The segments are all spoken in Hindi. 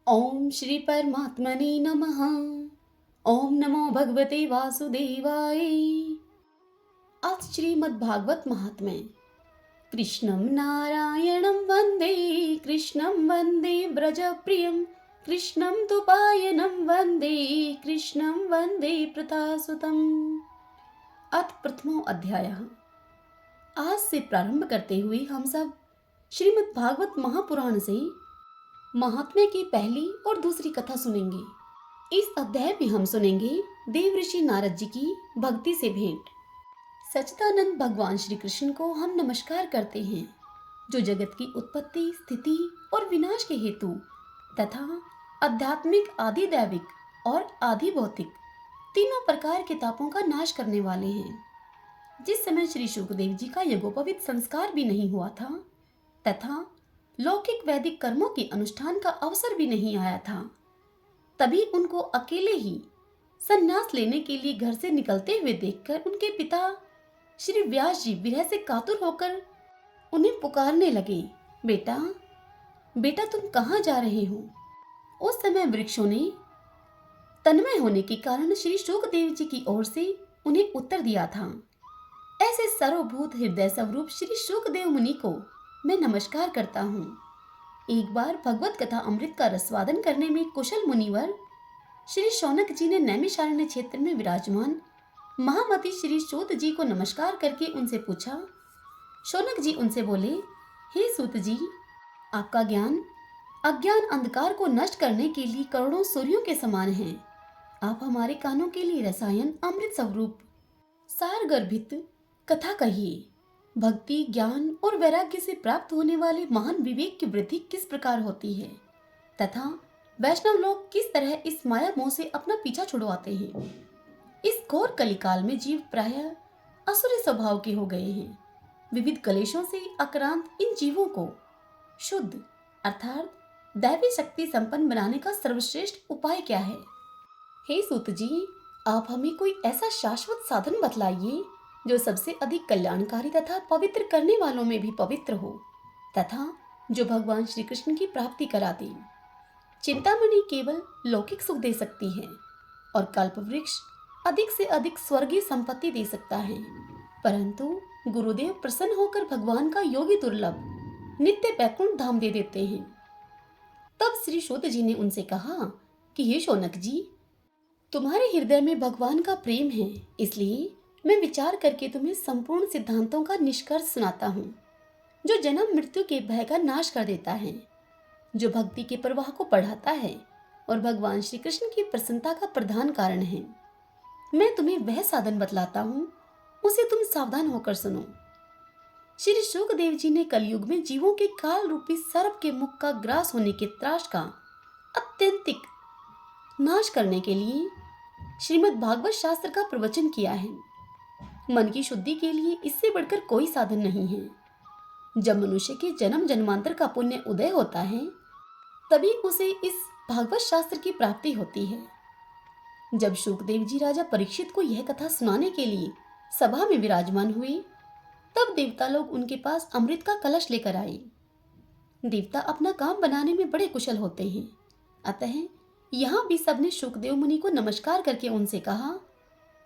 ओम श्री परमात्मने नमः। ओम नमो भगवते वासुदेवाय। आज श्रीमद् भागवत महात्म्य। कृष्णं नारायणं वन्दे, कृष्णं वन्दे ब्रजप्रियं, कृष्णं तुपायनं वन्दे, कृष्णं वन्दे प्रतासुतम्। अथ प्रथमो अध्यायः। आज से प्रारंभ करते हुए हम सब श्रीमद् भागवत महापुराण से महात्म्य की पहली और दूसरी कथा सुनेंगे। इस अध्याय में हम सुनेंगे देव ऋषि नारद जी की भक्ति से भेंट। सच्चिदानंद भगवान श्री कृष्ण को हम नमस्कार करते हैं, जो जगत की उत्पत्ति, स्थिति और विनाश के हेतु तथा आध्यात्मिक, आदि दैविक और आदि भौतिक तीनों प्रकार के तापों का नाश करने वाले हैं। जिस समय श्री शुकदेव जी का यज्ञोपवीत संस्कार भी नहीं हुआ था तथा लौकिक वैदिक कर्मों के अनुष्ठान का अवसर भी नहीं आया था, तभी उनको अकेले ही संन्यास लेने के लिए घर से निकलते हुए देखकर उनके पिता श्री व्यास जी विरह से कातुर होकर उन्हें पुकारने लगे, बेटा बेटा तुम कहाँ जा रहे हो। उस समय वृक्षों ने तन्मय होने के कारण श्री शुकदेव जी की ओर से उन्हें उत्तर दिया था। ऐसे सर्वभूत हृदय स्वरूप श्री शुकदेव मुनि को मैं नमस्कार करता हूँ। एक बार भगवत कथा अमृत का रसवादन करने में कुशल मुनिवर श्री शौनक जी ने नैमिषारण्य क्षेत्र में विराजमान महामती श्री सूत जी को नमस्कार करके उनसे पूछा। शौनक जी उनसे बोले, हे सूत जी, आपका ज्ञान अज्ञान अंधकार को नष्ट करने के लिए करोड़ों सूर्यों के समान है। आप हमारे कानों के लिए रसायन अमृत स्वरूप सार गर्भित कथा कहिए। भक्ति, ज्ञान और वैराग्य से प्राप्त होने वाले महान विवेक की वृद्धि किस प्रकार होती है तथा वैष्णव लोग किस तरह इस माया मोह से अपना पीछा छुड़वाते हैं। इस घोर कलिकाल में जीव प्रायः असुरी स्वभाव के हो गए हैं। विविध कलेशों से आक्रांत इन जीवों को शुद्ध अर्थात दैवी शक्ति संपन्न बनाने का सर्वश्रेष्ठ उपाय क्या है। हे सूत जी, आप हमें कोई ऐसा शाश्वत साधन बतलाइए जो सबसे अधिक कल्याणकारी तथा पवित्र करने वालों में भी पवित्र हो तथा जो भगवान श्री कृष्ण की प्राप्ति करा दे। चिंतामणि केवल लौकिक सुख दे सकती है और कल्पवृक्ष अधिक से अधिक स्वर्गीय संपत्ति दे सकता है, परंतु गुरुदेव प्रसन्न होकर भगवान का योगी दुर्लभ नित्य वैकुंठ धाम दे देते हैं। तब श्री सूत जी ने उनसे कहा कि हे शौनक जी, तुम्हारे हृदय में भगवान का प्रेम है, इसलिए मैं विचार करके तुम्हें संपूर्ण सिद्धांतों का निष्कर्ष सुनाता हूँ, जो जन्म मृत्यु के भय का नाश कर देता है, जो भक्ति के प्रवाह को बढ़ाता है और भगवान श्री कृष्ण की प्रसन्नता का प्रधान कारण है। मैं तुम्हें वह साधन बतलाता हूँ, उसे तुम सावधान होकर सुनो। श्री शुकदेव जी ने कलयुग में जीवों के काल रूपी सर्प के मुख का ग्रास होने के त्रास का अत्यंतिक नाश करने के लिए श्रीमद् भागवत शास्त्र का प्रवचन किया है। मन की शुद्धि के लिए इससे बढ़कर कोई साधन नहीं है। जब मनुष्य के जन्म जन्मांतर का पुण्य उदय होता है, तभी उसे इस भागवत शास्त्र की प्राप्ति होती है। जब शुकदेव जी राजा परीक्षित को यह कथा सुनाने के लिए सभा में विराजमान हुए, तब देवता लोग उनके पास अमृत का कलश लेकर आए। देवता अपना काम बनाने में बड़े कुशल होते हैं, अतः यहाँ भी सबने शुकदेव मुनि को नमस्कार करके उनसे कहा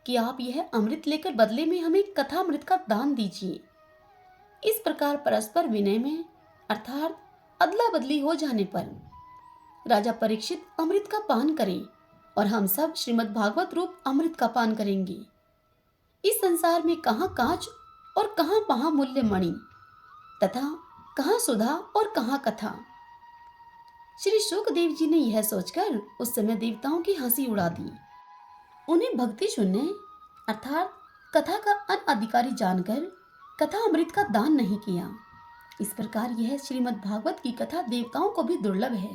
कि आप यह अमृत लेकर बदले में हमें कथामृत का दान दीजिए। इस प्रकार परस्पर विनय में अर्थात अदला बदली हो जाने पर राजा परीक्षित अमृत का पान करें और हम सब श्रीमद् भागवत रूप अमृत का पान करेंगे। इस संसार में कहाँ कांच और कहाँ महामूल्य मणि तथा कहाँ सुधा और कहाँ कथा। श्री शुकदेव जी ने यह सोचकर उस समय देवताओं की हंसी उड़ा दी। उन्हें भक्ति शून्य अर्थात कथा का अनधिकारी जानकर कथा अमृत का दान नहीं किया। इस प्रकार यह श्रीमद् भागवत की कथा देवताओं को भी दुर्लभ है।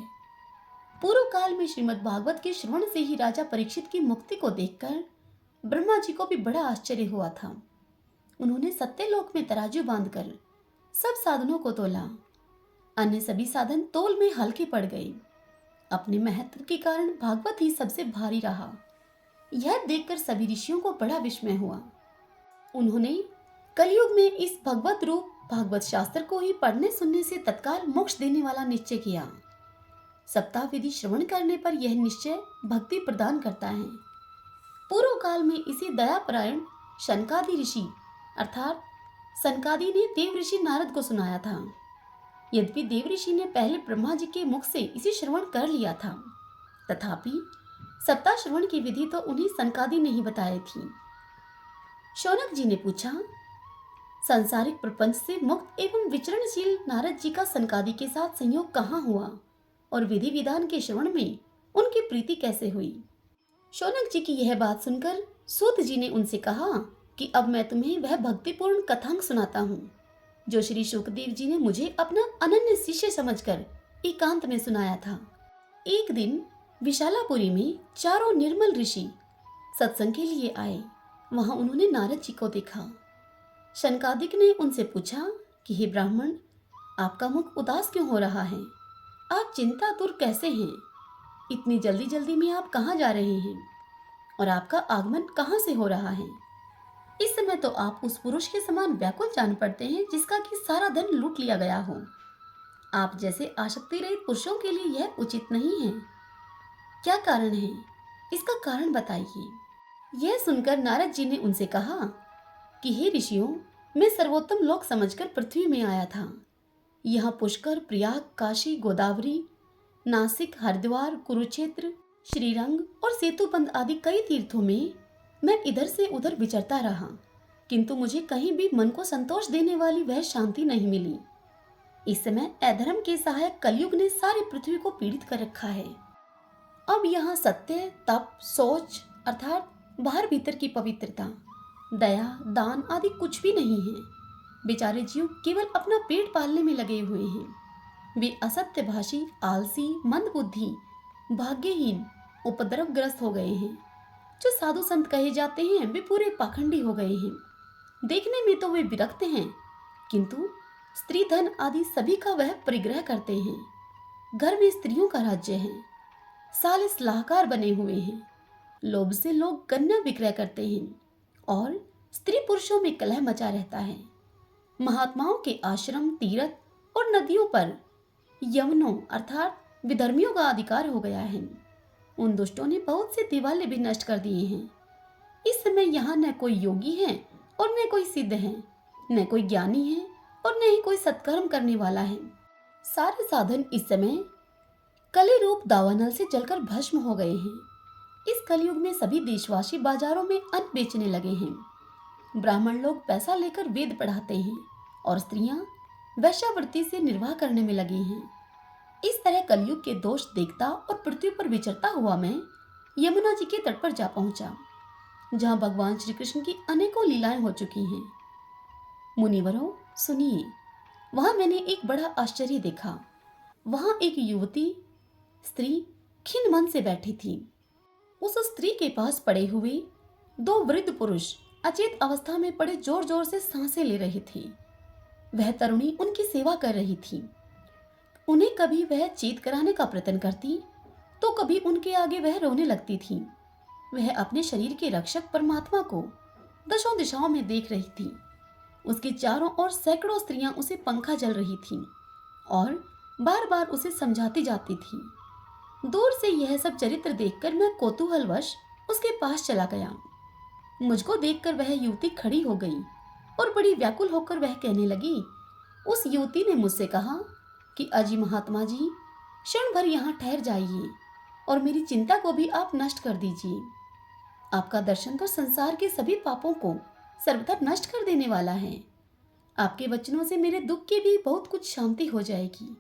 पूर्व काल में श्रीमद् भागवत के श्रवण से ही राजा परीक्षित की मुक्ति को देखकर ब्रह्मा जी को भी बड़ा आश्चर्य हुआ था। उन्होंने सत्यलोक में तराजू बांधकर सब साधनों को तोला। अन्य सभी साधन तोल में हल्के पड़ गए। अपने महत्व के कारण भागवत ही सबसे भारी रहा। यह देखकर सभी ऋषियों को बड़ा विस्मय हुआ। उन्होंने कलयुग में इस भगवत रूप भागवत शास्त्र को ही पढ़ने सुनने से तत्काल मोक्ष देने वाला निश्चय किया। सप्ताह विधि श्रवण करने पर यह निश्चय भक्ति प्रदान करता है। पूर्व काल में इसे दयापरायण शनकादि ऋषि अर्थात सनकादि ने देव ऋषि नारद को सुनाया था। यद्यपि देव ऋषि ने पहले ब्रह्मा जी के मुख से इसे श्रवण कर लिया था, तथापि सप्ताह श्रवण की विधि तो उन्हें सनकादि ने ही बताई थी। शौनक जी ने पूछा, सांसारिक प्रपंच से मुक्त एवं विचरणशील नारद जी का सनकादि के साथ संयोग कहाँ हुआ और विधि विधान के श्रवण में उनकी प्रीति कैसे हुई? शौनक जी की यह बात सुनकर सूत जी ने उनसे कहा कि अब मैं तुम्हें वह भक्तिपूर्ण कथांक सुनाता हूँ जो श्री शुकदेव जी ने मुझे अपना अनन्य शिष्य समझकर एकांत में सुनाया था। एक दिन विशालापुरी में चारों निर्मल ऋषि सत्संग के लिए आए। वहां उन्होंने नारद जी को देखा। शनकादिक ने उनसे पूछा कि हे ब्राह्मण, आपका मुख उदास क्यों हो रहा है? आप चिंतातुर कैसे हैं? इतनी जल्दी जल्दी में आप कहाँ जा रहे हैं और आपका आगमन कहाँ से हो रहा है? इस समय तो आप उस पुरुष के समान व्याकुल जान पड़ते हैं जिसका कि सारा धन लूट लिया गया हो। आप जैसे आसक्ति रहित पुरुषों के लिए यह उचित नहीं है। क्या कारण है? इसका कारण बताइए। यह सुनकर नारद जी ने उनसे कहा कि हे ऋषियों, मैं सर्वोत्तम लोक समझकर पृथ्वी में आया था। यहाँ पुष्कर, प्रयाग, काशी, गोदावरी, नासिक, हरिद्वार, कुरुक्षेत्र, श्रीरंग और सेतुबंध आदि कई तीर्थों में मैं इधर से उधर विचरता रहा, किंतु मुझे कहीं भी मन को संतोष देने वाली वह शांति नहीं मिली। इस समय अधर्म के सहायक कलयुग ने सारी पृथ्वी को पीड़ित कर रखा है। अब यहाँ सत्य, तप, सोच अर्थात बाहर भीतर की पवित्रता, दया, दान आदि कुछ भी नहीं है। बेचारे जीव केवल अपना पेट पालने में लगे हुए हैं। वे असत्यभाषी, आलसी, मंदबुद्धि, भाग्यहीन, उपद्रवग्रस्त हो गए हैं। जो साधु संत कहे जाते हैं वे पूरे पाखंडी हो गए हैं। देखने में तो वे विरक्त हैं, किंतु स्त्री धन आदि सभी का वह परिग्रह करते हैं। घर में स्त्रियों का राज्य है। साले सलाहकार बने हुए हैं। लोभ से लोग गन्ना विक्रय करते हैं और स्त्री पुरुषों में कलह मचा रहता है। महात्माओं के आश्रम, तीर्थ और नदियों पर यवनों अर्थात विधर्मियों का अधिकार हो गया है। उन दुष्टों ने बहुत से देवालय भी नष्ट कर दिए हैं। इस समय यहाँ न कोई योगी है और न कोई सिद्ध है, न कोई ज्ञानी है और न ही कोई सत्कर्म करने वाला है। सारे साधन इस समय कली रूप दावानल से जलकर भस्म हो गए हैं। इस कलयुग में सभी देशवासी बाजारों में अन्न बेचने लगे हैं। ब्राह्मण लोग पैसा लेकर वेद पढ़ाते हैं और स्त्रियां वैश्यावृत्ति से निर्वाह करने में लगी हैं। इस तरह कलयुग के दोष देखता और पृथ्वी पर विचरता हुआ मैं यमुना जी के तट पर जा पहुंचा, जहां भगवान श्री कृष्ण की अनेकों लीलाएं हो चुकी हैं। मुनिवरों सुनिए, वहां मैंने एक बड़ा आश्चर्य देखा। वहां एक युवती स्त्री खिन्न मन से बैठी थी। उस स्त्री के पास पड़े हुए दो वृद्ध पुरुष अचेत अवस्था में पड़े जोर जोर से सांसें ले रहे थे। वह तरुणी उनकी सेवा कर रही थी। उन्हें कभी वह चेत कराने का प्रयत्न करती तो कभी उनके आगे वह रोने लगती थी। वह अपने शरीर के रक्षक परमात्मा को दशों दिशाओं में देख रही थी। उसके चारों ओर सैकड़ों स्त्रियां उसे पंखा जल रही थीं और बार बार उसे समझाती जाती थी। दूर से यह सब चरित्र देखकर मैं कौतूहलवश उसके पास चला गया। मुझको देखकर वह युवती खड़ी हो गई और बड़ी व्याकुल होकर वह कहने लगी। उस युवती ने मुझसे कहा कि अजी महात्मा जी, क्षण भर यहाँ ठहर जाइए और मेरी चिंता को भी आप नष्ट कर दीजिए। आपका दर्शन तो संसार के सभी पापों को सर्वथा नष्ट कर देने वाला है। आपके वचनों से मेरे दुख की भी बहुत कुछ शांति हो जाएगी।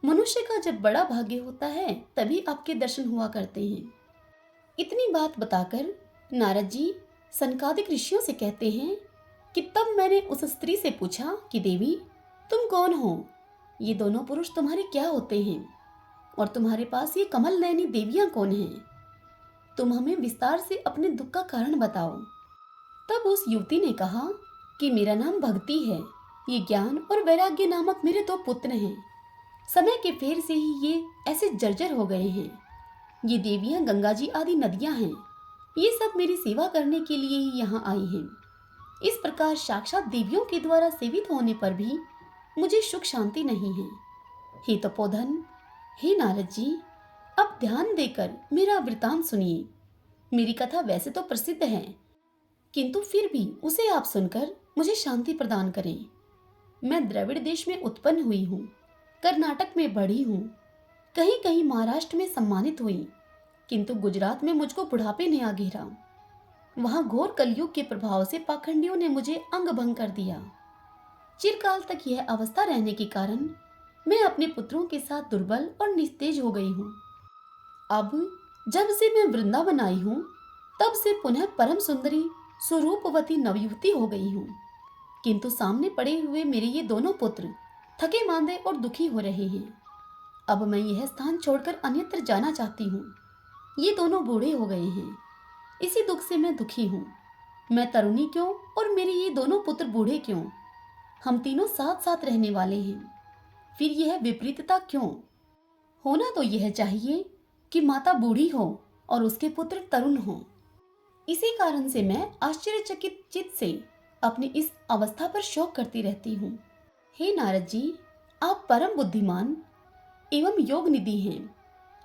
मनुष्य का जब बड़ा भाग्य होता है तभी आपके दर्शन हुआ करते हैं। इतनी बात बताकर नारद जी सनकादिक ऋषियों से कहते हैं कि तब मैंने उस स्त्री से पूछा कि देवी, तुम कौन हो? ये दोनों पुरुष तुम्हारे क्या होते हैं और तुम्हारे पास ये कमल नयनी देवियां कौन हैं? तुम हमें विस्तार से अपने दुख का कारण बताओ। तब उस युवती ने कहा कि मेरा नाम भक्ति है। ये ज्ञान और वैराग्य नामक मेरे दो पुत्र हैं। समय के फेर से ही ये ऐसे जर्जर हो गए हैं। ये देवियां गंगा जी आदि नदियां हैं। ये सब मेरी सेवा करने के लिए ही यहाँ आई हैं। इस प्रकार साक्षात देवियों के द्वारा सेवित होने पर भी मुझे सुख शांति नहीं है। हे तपोधन, हे नारद जी, अब ध्यान देकर मेरा वृतांत सुनिए। मेरी कथा वैसे तो प्रसिद्ध है, किंतु फिर भी उसे आप सुनकर मुझे शांति प्रदान करें। मैं द्रविड़ देश में उत्पन्न हुई हूँ, कर्नाटक में बढ़ी हूँ, कहीं कहीं महाराष्ट्र में सम्मानित हुई, किंतु गुजरात में मुझको बुढ़ापे ने आ घेरा। वहां घोर कलयुग के प्रभाव से पाखंडियों ने मुझे अंग भंग कर दिया। चिरकाल तक यह अवस्था रहने के कारण मैं अपने पुत्रों के साथ दुर्बल और निस्तेज हो गई हूँ। अब जब से मैं वृंदावन आई हूँ, तब से पुनः परम सुंदरी स्वरूपवती नवयुवती हो गई हूँ, किंतु सामने पड़े हुए मेरे ये दोनों पुत्र थके मांदे और दुखी हो रहे हैं। अब मैं यह स्थान छोड़कर अन्यत्र जाना चाहती हूँ। ये दोनों बूढ़े हो गए हैं, इसी दुख से मैं दुखी हूँ। मैं तरुणी क्यों और मेरे ये दोनों पुत्र बूढ़े क्यों? हम तीनों साथ साथ रहने वाले हैं, फिर यह विपरीतता क्यों? होना तो यह चाहिए कि माता बूढ़ी हो और उसके पुत्र तरुण हो। इसी कारण से मैं आश्चर्यचकित चित्त से अपनी इस अवस्था पर शोक करती रहती हूँ। हे नारद जी, आप परम बुद्धिमान एवं योग निधि हैं,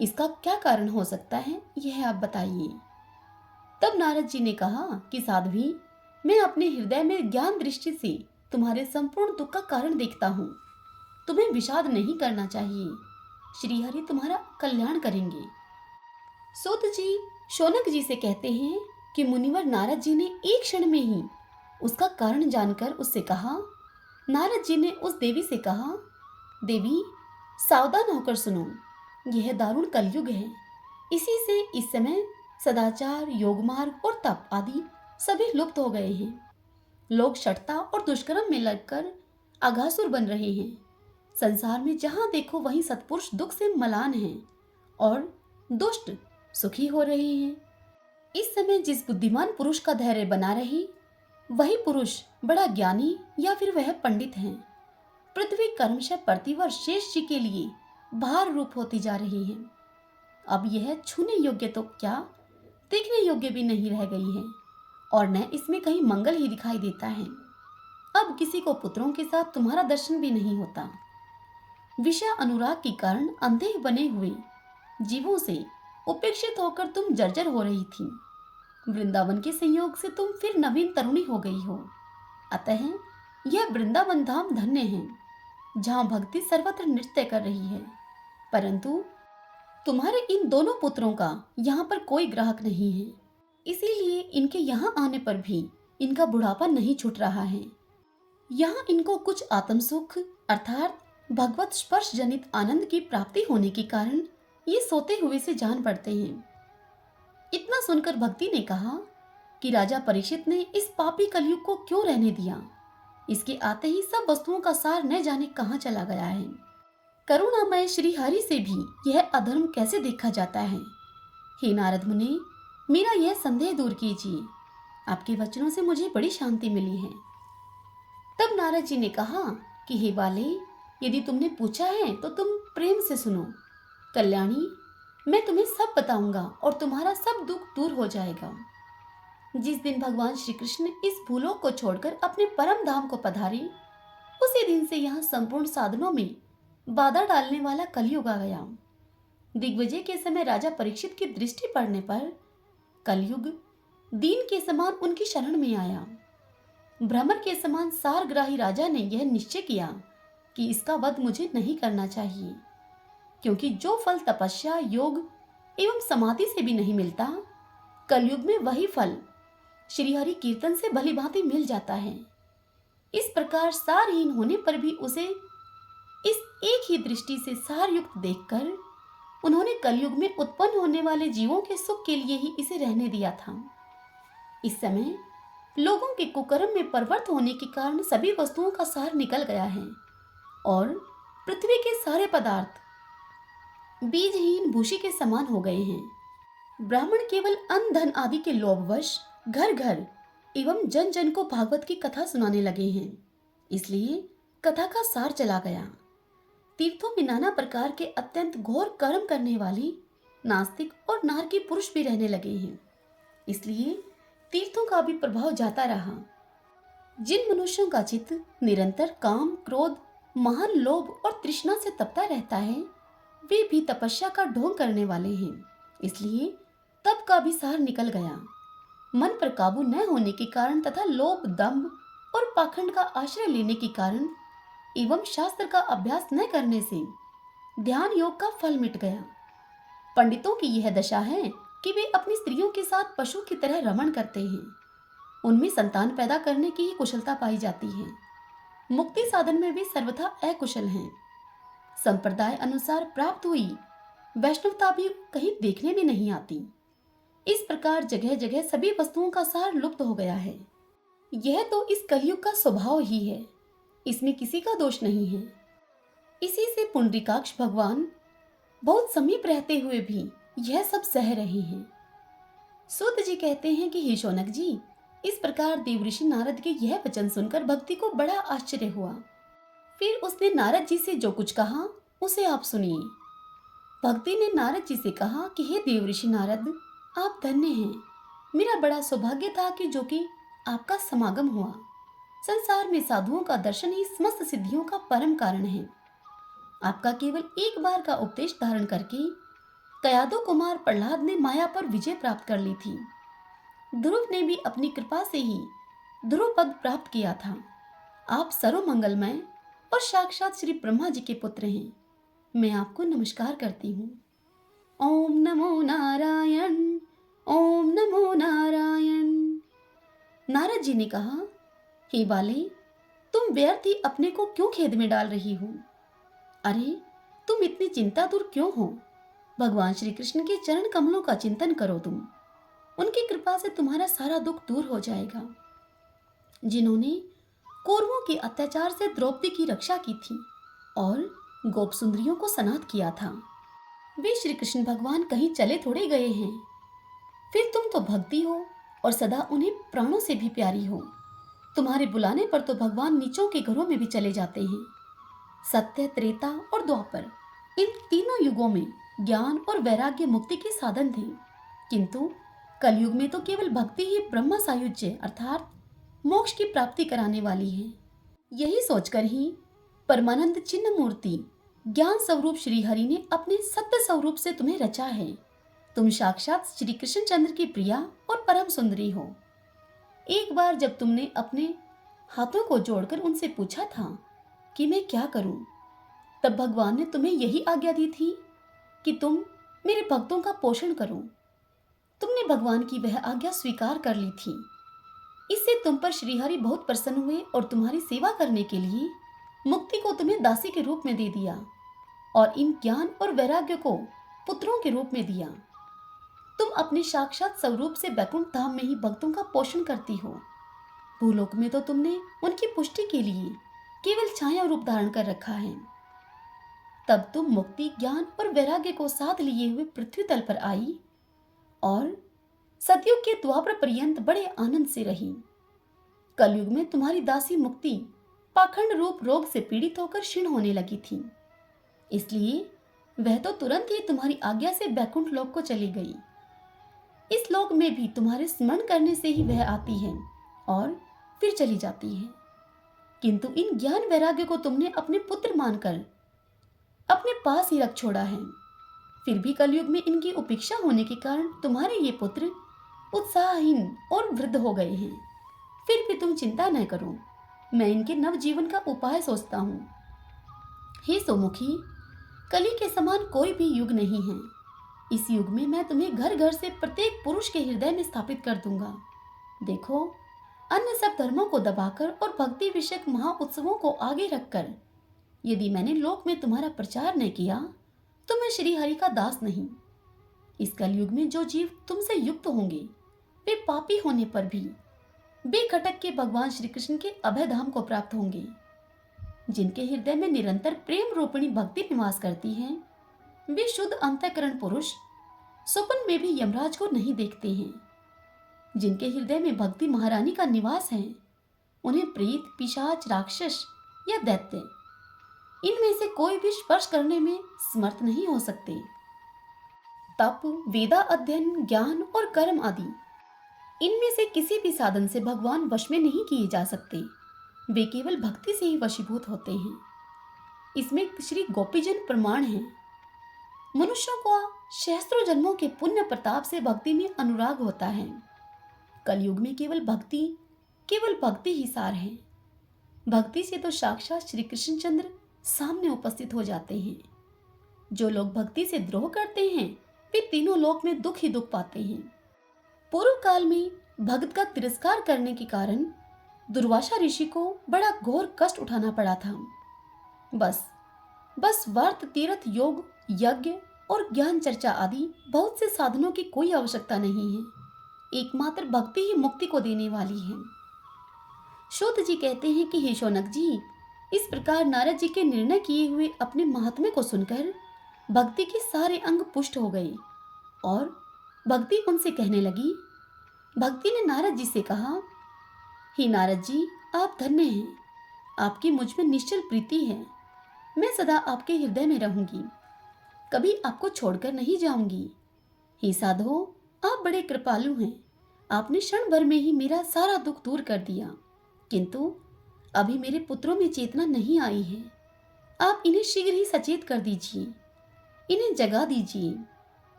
इसका क्या कारण हो सकता है, यह आप बताइए। तब नारद जी ने कहा कि साध्वी, मैं अपने हृदय में ज्ञान दृष्टि से तुम्हारे संपूर्ण दुख का कारण देखता हूँ। तुम्हें विषाद नहीं करना चाहिए, श्रीहरि तुम्हारा कल्याण करेंगे। सूत जी शौनक जी से कहते हैं कि मुनिवर नारद जी ने एक क्षण में ही उसका कारण जानकर उससे कहा। नारद जी ने उस देवी से कहा, देवी सावधान होकर सुनो, यह दारुण कलयुग है। इसी से इस समय सदाचार, योगमार्ग और तप आदि सभी लुप्त हो गए हैं। लोग शठता और दुष्कर्म में लगकर अघासुर बन रहे हैं। संसार में जहां देखो वहीं सत्पुरुष दुख से मलान हैं और दुष्ट सुखी हो रहे हैं। इस समय जिस बुद्धिमान पुरुष का धैर्य बना रहे, वही पुरुष बड़ा ज्ञानी या फिर वह पंडित है। पृथ्वी क्रमशः प्रतिवर्ष शेष जी के लिए भार रूप होती जा रही है। अब यह छूने योग्य तो क्या, देखने योग्य भी नहीं रह गई है और न इसमें कहीं मंगल ही दिखाई देता है। अब किसी को पुत्रों के साथ तुम्हारा दर्शन भी नहीं होता। विषय अनुराग के कारण अंधे बने हुए जीवों से उपेक्षित होकर तुम जर्जर हो रही थी। वृंदावन के संयोग से तुम फिर नवीन तरुणी हो गई हो। अतः यह वृंदावन धाम धन्य है, जहां भक्ति सर्वत्र नृत्य कर रही है। परंतु तुम्हारे इन दोनों पुत्रों का यहाँ पर कोई ग्राहक नहीं है, इसीलिए इनके यहाँ आने पर भी इनका बुढ़ापा नहीं छूट रहा है। यहाँ इनको कुछ आत्म सुख अर्थात भगवत स्पर्श जनित आनंद की प्राप्ति होने के कारण ये सोते हुए से जान पड़ते हैं। इतना सुनकर भक्ति ने कहा कि राजा परीक्षित ने इस पापी कलयुग को क्यों रहने दिया। इसके आते ही सब वस्तुओं का सार न जाने कहाँ चला गया है। करुणामय श्री हरि से भी यह अधर्म कैसे देखा जाता है। हे नारद मुनि, मेरा यह संदेह दूर कीजिए। आपके वचनों से मुझे बड़ी शांति मिली है। तब नारद जी ने कहा कि हे बाले, यदि तुमने पूछा है तो तुम प्रेम से सुनो। कल्याणी, मैं तुम्हें सब बताऊंगा और तुम्हारा सब दुख दूर हो जाएगा। जिस दिन भगवान श्री कृष्ण इस भूलोक को छोड़कर अपने परम धाम को पधारे, उसी दिन से यहाँ संपूर्ण साधनों में बाधा डालने वाला कलयुग आ गया। दिग्विजय के समय राजा परीक्षित की दृष्टि पड़ने पर कलयुग दीन के समान उनकी शरण में आया। भ्रमर के समान सारग्राही राजा ने यह निश्चय किया कि इसका वध मुझे नहीं करना चाहिए, क्योंकि जो फल तपस्या, योग एवं समाधि से भी नहीं मिलता, कलयुग में वही फल श्रीहरि कीर्तन से भली भांति मिल जाता है। इस प्रकार सारहीन होने पर भी उसे इस एक ही दृष्टि से सार युक्त देखकर उन्होंने कलयुग में उत्पन्न होने वाले जीवों के सुख के लिए ही इसे रहने दिया था। इस समय लोगों के कुकर्म में परवर्त होने के कारण सभी वस्तुओं का सार निकल गया है और पृथ्वी के सारे पदार्थ बीजहीन भूषी के समान हो गए हैं। ब्राह्मण केवल अन्न धन आदि के लोभवश घर घर एवं जन जन को भागवत की कथा सुनाने लगे हैं, इसलिए कथा का सार चला गया। तीर्थों में नाना प्रकार के अत्यंत घोर कर्म करने वाले नास्तिक और नारकी पुरुष भी रहने लगे हैं, इसलिए तीर्थों का भी प्रभाव जाता रहा। जिन मनुष्यों का चित्त निरंतर काम, क्रोध, महान लोभ और तृष्णा से तपता रहता है, वे भी तपस्या का ढोंग करने वाले हैं, इसलिए तप का भी सार निकल गया। मन पर काबू न होने के कारण तथा लोभ, दंभ और पाखंड का आश्रय लेने के कारण एवं शास्त्र का अभ्यास न करने से ध्यान योग का फल मिट गया। पंडितों की यह दशा है कि वे अपनी स्त्रियों के साथ पशु की तरह रमण करते हैं। उनमें संतान पैदा करने की ही कुशलता पाई जाती है। मुक्ति साधन में वे सर्वथा अकुशल हैं। संप्रदाय अनुसार प्राप्त हुई वैष्णवता भी कहीं देखने में नहीं आती। इस प्रकार जगह जगह सभी वस्तुओं का सार लुप्त हो गया है। यह तो इस कलयुग का स्वभाव ही है, इसमें किसी का दोष नहीं है। इसी से पुंडरीकाक्ष भगवान बहुत समीप रहते हुए भी यह सब सह रहे हैं। सूत जी कहते हैं कि हे शौनक जी, इस प्रकार देवऋषि नारद के यह वचन सुनकर भक्ति को बड़ा आश्चर्य हुआ। फिर उसने नारद जी से जो कुछ कहा उसे आप सुनिए। भक्ति ने नारद जी से कहा कि हे देवऋषि नारद, आप धन्य हैं। मेरा बड़ा सौभाग्य था कि जो कि आपका समागम हुआ। संसार में साधुओं का दर्शन ही समस्त सिद्धियों का परम कारण है। आपका केवल एक बार का उपदेश धारण करके कयादु कुमार प्रहलाद ने माया पर विजय प्राप्त कर ली थी। ध्रुव ने भी अपनी कृपा से ही ध्रुव पद प्राप्त किया था। आप सर्वमंगलमय और साक्षात श्री ब्रह्मा जी के पुत्र हैं। मैं आपको नमस्कार करती हूँ। ओम नमो नारायण, ओम नमो नारायण। नारद जी ने कहा, हे बाले, तुम व्यर्थ ही अपने को क्यों खेद में डाल रही हो? अरे, तुम इतनी चिंता दूर क्यों हो? भगवान श्री कृष्ण के चरण कमलों का चिंतन करो। तुम उनकी कृपा से तुम्हारा सारा दुख दूर हो जाएगा। जिन्होंने कौरवों के अत्याचार से द्रौपदी की रक्षा की थी और गोप सुंदरियों को सनाथ किया था, वे श्री कृष्ण भगवान कहीं चले थोड़े गए हैं। फिर तुम तो भक्ति हो और सदा उन्हें प्राणों से भी प्यारी हो। तुम्हारे बुलाने पर तो भगवान नीचों के घरों में भी चले जाते हैं। सत्य, त्रेता और द्वापर, इन तीनों युगों में ज्ञान और वैराग्य मुक्ति के साधन थे, किंतु कलयुग में तो केवल भक्ति ही ब्रह्म सायुज्य अर्थात मोक्ष की प्राप्ति कराने वाली है। यही सोचकर ही परमानंद चिन्ह मूर्ति ज्ञान स्वरूप श्री हरि ने अपने सत्य स्वरूप से तुम्हें रचा है। तुम साक्षात श्री कृष्णचंद्र की प्रिया और परम सुंदरी हो। एक बार जब तुमने अपने हाथों को जोड़कर उनसे पूछा था कि मैं क्या करूं, तब भगवान ने तुम्हें यही आज्ञा दी थी कि तुम मेरे भक्तों का पोषण करो। तुमने भगवान की वह आज्ञा स्वीकार कर ली थी। इससे तुम पर श्रीहरि बहुत प्रसन्न हुए और तुम्हारी सेवा करने के लिए मुक्ति को तुम्हें दासी के रूप में दे दिया और इन ज्ञान और वैराग्य को पुत्रों के रूप में दिया। तुम अपने साक्षात स्वरूप से बैकुंठ धाम में ही भक्तों का पोषण करती हो। भूलोक में तो तुमने उनकी पुष्टि के लिए केवल छाया रूप धारण कर रखा है। तब तुम मुक्ति, ज्ञान और वैराग्य को साथ लिए हुए पृथ्वी तल पर आई और सतयुग के द्वापर पर्यंत बड़े आनंद से रही। कलयुग में तुम्हारी दासी मुक्ति पाखंड रूप रोग से पीड़ित होकर क्षीण होने लगी थी, इसलिए वह तो तुरंत ही तुम्हारी आज्ञा से बैकुंठ लोक को चली गई। इस लोक में भी तुम्हारे स्मरण करने से ही वह आती है और फिर चली जाती है, किंतु इन ज्ञान वैराग्य को तुमने अपने पुत्र मानकर अपने पास ही रख छोड़ा है। फिर भी कलयुग में इनकी उपेक्षा होने के कारण तुम्हारे ये पुत्र उत्साहहीन और वृद्ध हो गए हैं। फिर भी तुम चिंता न करो, मैं इनके नव जीवन का उपाय सोचता हूँ। हे सोमुखी, कली के समान कोई भी युग नहीं है। इस युग में मैं तुम्हें घर घर से प्रत्येक पुरुष के हृदय में स्थापित कर दूंगा। देखो, अन्य सब धर्मों को दबाकर और भक्ति विषयक महाउत्सवों को आगे रखकर यदि मैंने लोक में तुम्हारा प्रचार न किया तो मैं श्री हरि का दास नहीं। इस कलयुग में जो जीव तुमसे युक्त होंगे वे पापी होने पर भी बेखटक के भगवान श्री कृष्ण के अभय धाम को प्राप्त होंगे। जिनके हृदय में निरंतर प्रेम रूपिणी भक्ति निवास करती है, वे शुद्ध अंतःकरण पुरुष स्वप्न में भी यमराज को नहीं देखते हैं। जिनके हृदय में भक्ति महारानी का निवास है, उन्हें प्रेत, पिशाच, राक्षस या दैत्य इनमें से कोई भी स्पर्श करने में समर्थ नहीं हो सकते। तप, वेदा अध्ययन, ज्ञान और कर्म आदि इनमें से किसी भी साधन से भगवान वश में नहीं किए जा सकते। वे केवल भक्ति से ही वशीभूत होते हैं। इसमें श्री गोपीजन प्रमाण हैं। मनुष्यों को सहस्त्रों जन्मों के पुण्य प्रताप से भक्ति में अनुराग होता है। कलयुग में केवल भक्ति ही सार है। भक्ति से तो साक्षात श्री कृष्णचंद्र सामने उपस्थित हो जाते हैं। जो लोग भक्ति से द्रोह करते हैं वे तीनों लोक में दुख ही दुख पाते हैं। पूर्व काल में भक्त का तिरस्कार करने के कारण दुर्वासा ऋषि को बड़ा घोर कष्ट उठाना पड़ा था। बस व्रत, तीर्थ, योग, यज्ञ और ज्ञान चर्चा आदि बहुत से साधनों की कोई आवश्यकता नहीं है। एकमात्र भक्ति ही मुक्ति को देने वाली है। सूत जी कहते हैं कि हे शौनक जी, इस प्रकार नारद जी के निर्णय किए हुए अपने महात्म्य को सुनकर भक्ति के सारे अंग पुष्ट हो गए और भक्ति उनसे कहने लगी। भक्ति ने नारद जी से कहा, हे नारद जी, आप धन्य हैं। आपकी मुझ में निश्चल प्रीति है। मैं सदा आपके हृदय में रहूंगी, कभी आपको छोड़कर नहीं जाऊंगी। हे साधो, आप बड़े कृपालु हैं। आपने क्षण भर में ही मेरा सारा दुख दूर कर दिया, किंतु अभी मेरे पुत्रों में चेतना नहीं आई है। आप इन्हें शीघ्र ही सचेत कर दीजिए, इन्हें जगा दीजिए।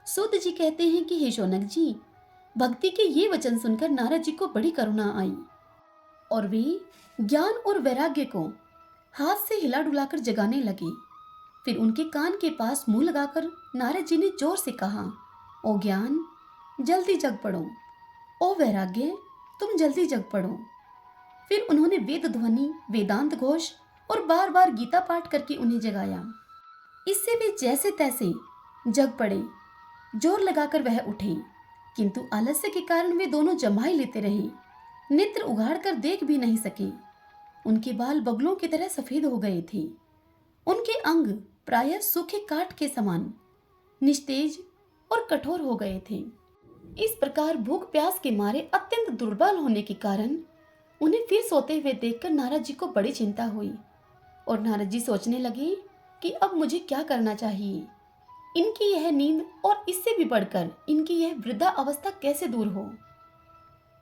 सूत जी कहते हैं कि हे शौनक जी, भक्ति के ये वचन सुनकर नारद जी को बड़ी करुणा आई और वे ज्ञान और वैराग्य को हाथ से हिला डुलाकर जगाने लगे। फिर उनके कान के पास मुंह लगाकर नारद जी ने जोर से कहा, ओ ज्ञान, जल्दी जग पड़ो। ओ वैराग्य, तुम जल्दी जग पड़ो। फिर उन्होंने वेद ध्वनि, वेदांत घोष और बार बार गीता पाठ करके उन्हें जगाया। इससे वे जैसे तैसे जग पड़े। जोर लगाकर वह उठे, किंतु आलस्य के कारण वे दोनों जम्हाई लेते रहे। नेत्र उघाड़कर देख भी नहीं सके। उनके बाल बगलों की तरह सफेद हो गए थे। उनके अंग प्रायः सूखे काठ के समान निस्तेज और कठोर हो गए थे। इस प्रकार भूख प्यास के मारे अत्यंत दुर्बल होने के कारण उन्हें फिर सोते हुए देखकर नारद जी को बड़ी चिंता हुई और नारद जी सोचने लगे कि अब मुझे क्या करना चाहिए। इनकी यह नींद और इससे भी बढ़कर इनकी यह वृद्धा अवस्था कैसे दूर हो।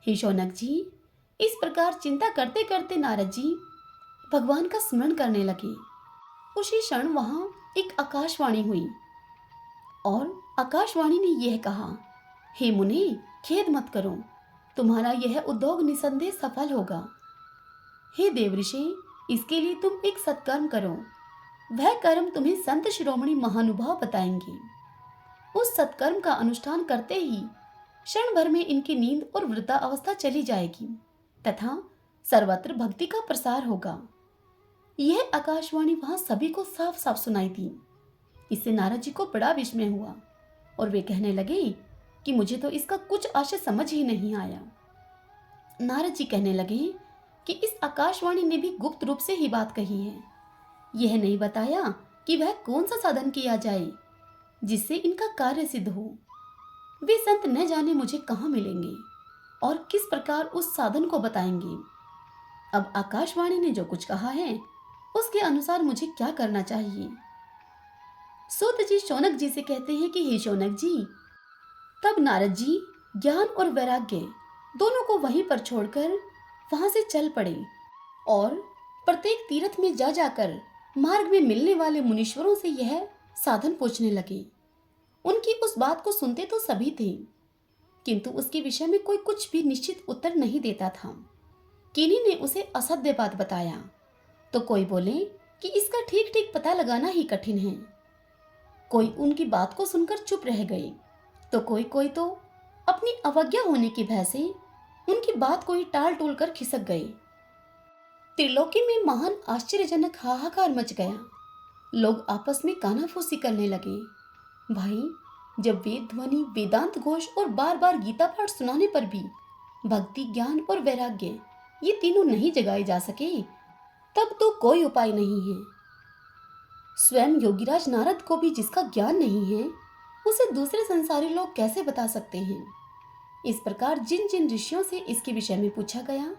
हे शौनक जी, इस प्रकार चिंता करते करते नारद जी भगवान का स्मरण करने लगे। उसी क्षण वहां एक आकाशवाणी हुई और आकाशवाणी ने यह कहा, हे मुने, खेद मत करो, तुम्हारा यह उद्योग निसंदेह सफल होगा। हे देवऋषि, इसके लिए तुम एक सत्कर्म करो। वह कर्म तुम्हें संत शिरोमणि महानुभाव बताएंगे। उस सत्कर्म का अनुष्ठान करते ही क्षण भर में इनकी नींद और वृद्धा अवस्था चली जाएगी तथा सर्वत्र भक्ति का प्रसार होगा। यह आकाशवाणी वहां सभी को साफ साफ सुनाई दी। इससे नारद जी को बड़ा विस्मय हुआ और वे कहने लगे कि मुझे तो इसका कुछ आशय समझ ही नहीं आया। नारद जी कहने लगे कि इस आकाशवाणी ने भी गुप्त रूप से ही बात कही है। यह नहीं बताया कि वह कौन सा साधन किया जाए जिससे इनका कार्य सिद्ध हो। वे संत न जाने मुझे कहाँ मिलेंगे और किस प्रकार उस साधन को बताएंगे। अब आकाशवाणी ने जो कुछ कहा है उसके अनुसार मुझे क्या करना चाहिए। सूत जी शौनक जी से कहते हैं कि हे शौनक जी, तब नारद जी ज्ञान और वैराग्य दोनों को वहीं पर छोड़कर वहां से चल पड़े और प्रत्येक तीर्थ में जा जाकर मार्ग में मिलने वाले मुनीश्वरों से यह साधन पूछने लगे। उनकी उस बात को सुनते तो सभी थे, किंतु उसके विषय में कोई कुछ भी निश्चित उत्तर नहीं देता था। किन्हीं ने उसे असत्य बात बताया तो कोई बोले कि इसका ठीक ठीक पता लगाना ही कठिन है। कोई उनकी बात को सुनकर चुप रह गए तो कोई तो अपनी अवज्ञा होने की भय से उनकी बात को ही टाल टोल कर खिसक गए। त्रिलोकी में महान आश्चर्यजनक हाहाकार मच गया। लोग आपस में कानाफूसी करने लगे। भाई, जब वेद ध्वनि, वेदांत घोष और बार बार गीता पाठ सुनाने पर भी भक्ति, ज्ञान और वैराग्य ये तीनों नहीं जगाए जा सके, तब तो कोई उपाय नहीं है। स्वयं योगीराज नारद को भी जिसका ज्ञान नहीं है उसे दूसरे संसारी लोग कैसे बता सकते हैं। इस प्रकार जिन जिन ऋषियों से इसके विषय में पूछा गया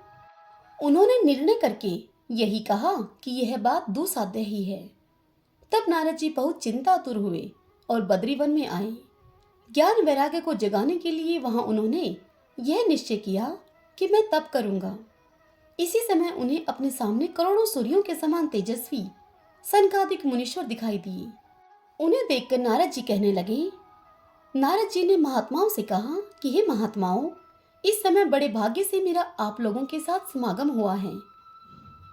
उन्होंने निर्णय करके यही कहा कि यह बात दुसाध्य ही है। तब नारद जी बहुत चिंतातुर हुए और बद्रीवन में आए। ज्ञान वैराग्य को जगाने के लिए वहां उन्होंने यह निश्चय किया कि मैं तप करूंगा। इसी समय उन्हें अपने सामने करोड़ों सूर्यों के समान तेजस्वी सनकादिक मुनीश्वर दिखाई दिए। उन्हें देखकर नारद जी कहने लगे। नारद जी ने महात्माओं से कहा कि हे महात्माओं, इस समय बड़े भाग्य से मेरा आप लोगों के साथ समागम हुआ है।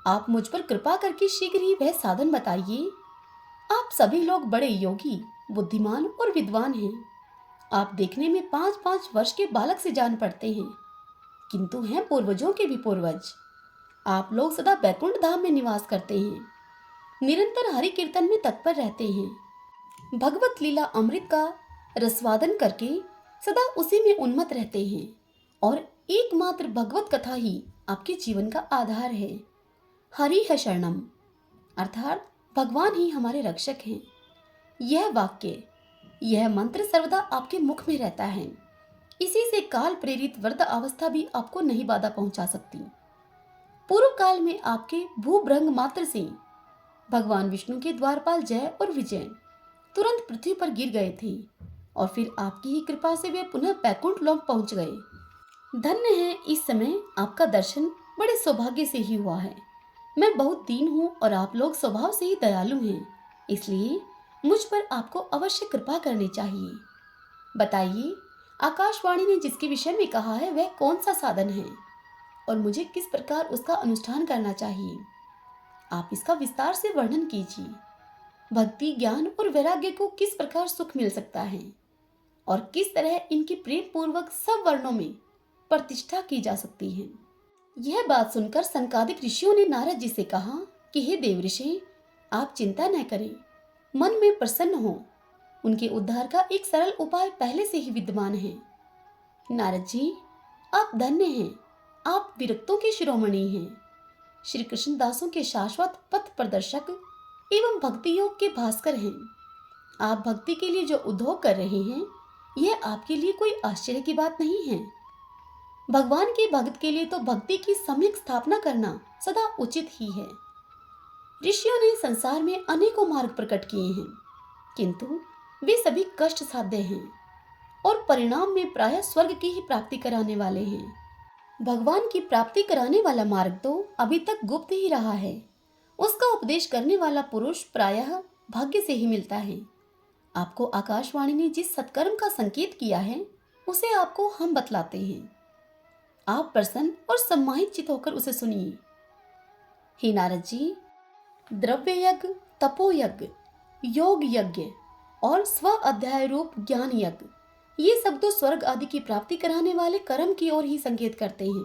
आप मुझ पर कृपा करके शीघ्र ही वह साधन बताइए। आप सभी लोग बड़े योगी, बुद्धिमान और विद्वान हैं। आप देखने में 5-5 वर्ष के बालक से जान पड़ते हैं, किंतु हैं पूर्वजों के भी पूर्वज। आप लोग सदा बैकुंठ धाम में निवास करते हैं, निरंतर हरि कीर्तन में तत्पर रहते हैं, भगवत लीला अमृत का रसवादन करके सदा उसी में उन्मत्त रहते हैं और एकमात्र भगवत कथा ही आपके जीवन का आधार है। हरि है शरणम, अर्थात भगवान ही हमारे रक्षक हैं। यह वाक्य, यह मंत्र सर्वदा आपके मुख में रहता है। इसी से काल प्रेरित वृद्ध अवस्था भी आपको नहीं बाधा पहुंचा सकती। पूर्व काल में आपके भूभ्रंग मात्र से भगवान विष्णु के द्वारपाल जय और विजय तुरंत पृथ्वी पर गिर गए थे और फिर आपकी ही कृपा से वे पुनः बैकुंठ लोक पहुंच गए। धन्य है, इस समय आपका दर्शन बड़े सौभाग्य से ही हुआ है। मैं बहुत दीन हूँ और आप लोग स्वभाव से ही दयालु हैं, इसलिए मुझ पर आपको अवश्य कृपा करनी चाहिए। बताइए, आकाशवाणी ने जिसके विषय में कहा है वह कौन सा साधन है और मुझे किस प्रकार उसका अनुष्ठान करना चाहिए? आप इसका विस्तार से वर्णन कीजिए। भक्ति, ज्ञान और वैराग्य को किस प्रकार सुख मिल सकता है और किस तरह इनकी प्रेम पूर्वक सब वर्णों में प्रतिष्ठा की जा सकती है। यह बात सुनकर संकादिक ऋषियों ने नारद जी से कहा कि हे देवऋषि, आप चिंता न करें, मन में प्रसन्न हो। उनके उद्धार का एक सरल उपाय पहले से ही विद्यमान है। नारद जी, आप धन्य हैं, आप विरक्तों के शिरोमणि हैं, श्री कृष्ण दासों के शाश्वत पथ प्रदर्शक एवं भक्ति योग के भास्कर हैं। आप भक्ति के लिए जो उद्योग कर रहे हैं, यह आपके लिए कोई आश्चर्य की बात नहीं है। भगवान के भक्त के लिए तो भक्ति की सम्यक स्थापना करना सदा उचित ही है। ऋषियों ने संसार में अनेकों मार्ग प्रकट किए हैं, किंतु वे सभी कष्ट साध्य हैं और परिणाम में प्रायः स्वर्ग की ही प्राप्ति कराने वाले हैं। भगवान की प्राप्ति कराने वाला मार्ग तो अभी तक गुप्त ही रहा है। उसका उपदेश करने वाला पुरुष प्रायः भाग्य से ही मिलता है। आपको आकाशवाणी ने जिस सत्कर्म का संकेत किया है, उसे आपको हम बतलाते हैं। आप प्रसन्न और सम्मानित चित होकर उसे सुनिए। हे नारद जी, द्रव्य यज्ञ, तपो यज्ञ, योग यज्ञ और स्व अध्याय रूप ज्ञान यज्ञ, ये सब तो स्वर्ग आदि की प्राप्ति कराने वाले कर्म की ओर ही संकेत करते हैं।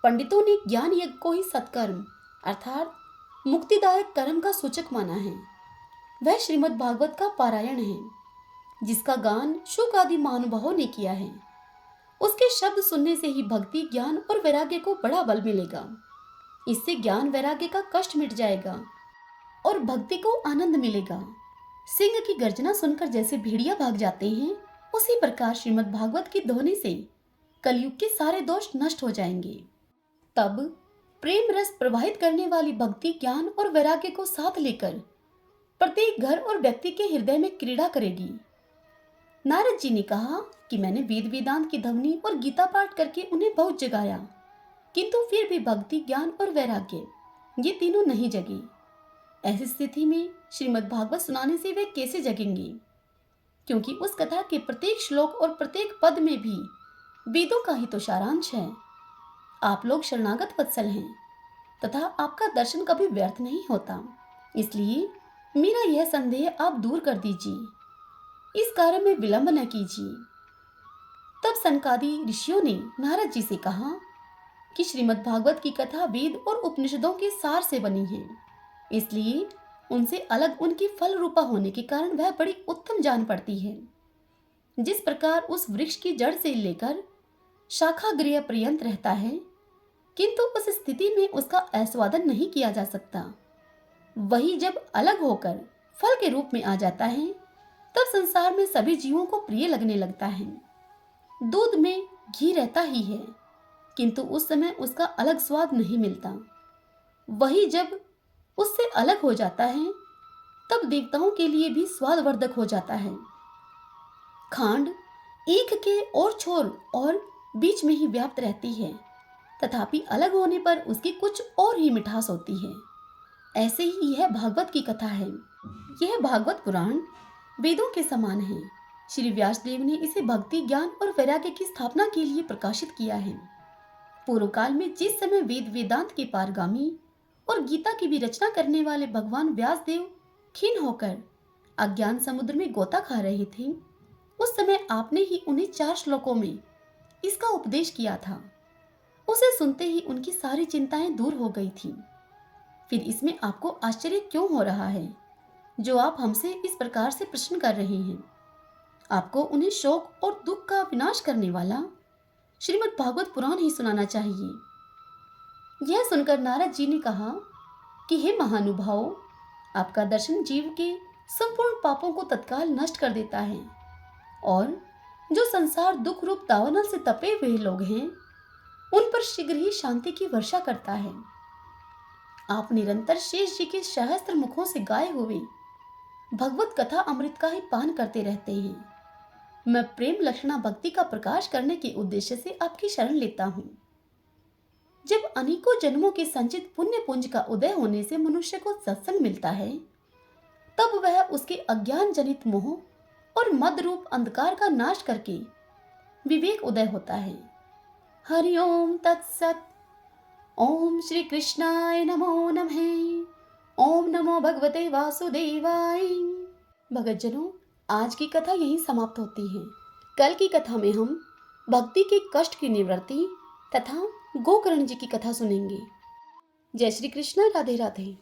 पंडितों ने ज्ञान यज्ञ को ही सत्कर्म अर्थात मुक्तिदायक कर्म का सूचक माना है। वह श्रीमद् भागवत का पारायण है, जिसका गान शुक आदि महानुभावों ने किया है। उसके शब्द सुनने से ही भक्ति, ज्ञान और वैराग्य को बड़ा बल मिलेगा। इससे ज्ञान वैराग्य का कष्ट मिट जाएगा और भक्ति को आनंद मिलेगा। सिंह की गर्जना सुनकर जैसे भेड़िया भाग जाते हैं, उसी प्रकार श्रीमद् भागवत के ध्वनि से कलयुग के सारे दोष नष्ट हो जाएंगे। तब प्रेम रस प्रवाहित करने वाली भक्ति, ज्ञान और वैराग्य को साथ लेकर प्रत्येक घर और व्यक्ति के हृदय में क्रीड़ा करेगी। नारद जी ने कहा कि मैंने वेद वेदांत की ध्वनि और गीता पाठ करके उन्हें बहुत जगाया, किंतु फिर भी भक्ति, ज्ञान और वैराग्य ये तीनों नहीं जगे। ऐसी स्थिति में श्रीमद् भागवत सुनाने से वे कैसे जगेंगे? क्योंकि उस कथा के प्रत्येक श्लोक और प्रत्येक पद में भी वेदों का ही तो सारांश है। आप लोग शरणागत वत्सल हैं तथा आपका दर्शन कभी व्यर्थ नहीं होता, इसलिए मेरा यह संदेह आप दूर कर दीजिए। इस कार्य में विलंब न कीजिए। तब सनकादि ऋषियों ने नारद जी से कहा कि श्रीमद् भागवत की कथा वेद और उपनिषदों के सार से बनी है, इसलिए उनसे अलग उनकी फल रूपा होने के कारण वह बड़ी उत्तम जान पड़ती है। जिस प्रकार उस वृक्ष की जड़ से लेकर शाखा गृह पर्यंत रहता है, किंतु उस स्थिति में उसका आस्वादन नहीं किया जा सकता, वही जब अलग होकर फल के रूप में आ जाता है, तब संसार में सभी जीवों को प्रिय लगने लगता है। दूध में घी रहता ही है, किंतु उस समय उसका अलग स्वाद नहीं मिलता। वही जब उससे अलग हो जाता है, तब देवताओं के लिए भी स्वादवर्धक हो जाता है। खांड ईख के और छोर और बीच में ही व्याप्त रहती है, तथापि अलग होने पर उसकी कुछ और ही मिठास होती है। ऐसे ही यह भागवत की कथा है। यह भागवत पुराण वेदों के समान है। श्री व्यासदेव ने इसे भक्ति, ज्ञान और वैराग्य की स्थापना के लिए प्रकाशित किया है। पूर्व काल में जिस समय वेद वेदांत के पारगामी और गीता की भी रचना करने वाले भगवान व्यासदेव खिन्न होकर अज्ञान समुद्र में गोता खा रहे थे, उस समय आपने ही उन्हें 4 श्लोकों में इसका उपदेश किया था। उसे सुनते ही उनकी सारी चिंताएं दूर हो गई थीं। फिर इसमें आपको आश्चर्य क्यों हो रहा है जो आप हमसे इस प्रकार से प्रश्न कर रहे हैं? आपको उन्हें शोक और दुख का विनाश करने वाला श्रीमद् भागवत पुराण ही सुनाना चाहिए। यह सुनकर नारद जी ने कहा कि हे महानुभाव, आपका दर्शन जीव के संपूर्ण पापों को तत्काल नष्ट कर देता है और जो संसार दुख रूप दावानल से तपे हुए लोग हैं उन पर शीघ्र ही शांति की वर्षा करता है। आप निरंतर शेष जी के सहस्त्र मुखों से गाए हुए भगवत कथा अमृत का ही पान करते रहते हैं। मैं प्रेम लक्षणा भक्ति का प्रकाश करने के उद्देश्य से आपकी शरण लेता हूँ। जब अनेकों जन्मों के संचित पुण्य पुंज का उदय होने से मनुष्य को सत्संग मिलता है, तब वह उसके अज्ञान जनित मोह और मद रूप अंधकार का नाश करके विवेक उदय होता है। हरि ओम तत्सत। ओम श्री कृष्णाय नमो नमः। ओम नमो भगवते वासुदेवाय। भगतजनों, आज की कथा यहीं समाप्त होती है। कल की कथा में हम भक्ति के कष्ट की निवृत्ति तथा गोकर्ण जी की कथा सुनेंगे। जय श्री कृष्ण। राधे राधे।